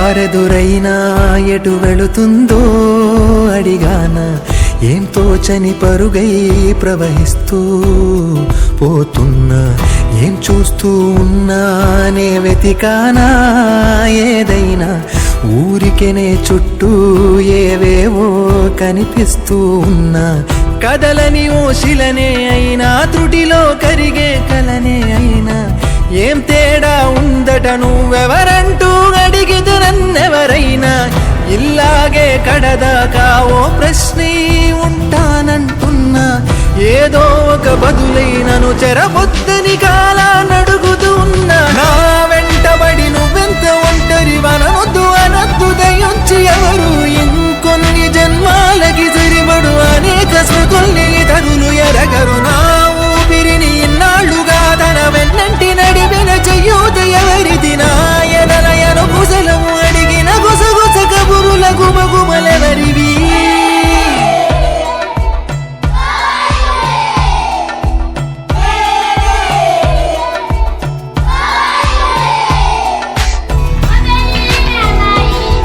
దారెదురైనా ఎటు వెళుతుందో అడిగానా, ఏం తోచని పరుగై ప్రవహిస్తూ పోతున్నా, ఏం చూస్తూ ఉన్నానే వెతికానా ఏదైనా, ఊరికెనే చుట్టూ ఏవేవో కనిపిస్తూ ఉన్నా, కదలని ఓశిలనే అయినా త్రుటిలో కరిగే కలనే అయినా, ఏం తేడా ఉందట నువ్వెవరంటూ అడిగిదు నన్నెవరైనా, ఇల్లాగే కడదాకా ఓ ప్రశ్నే ఉంటానంటున్నా, ఏదో ఒక బదులైనను చెరబొద్దని కాలానడుగుతూ ఉన్నా, నా వెంటబడి నువ్వెంత ఒంటరి వనవద్దు అనద్దు దయొచ్చి ఎవరు, ఇంకొన్ని జన్మాలకి సరిపడు అనేక స్మృతుల్ని తగులు ఎరగరు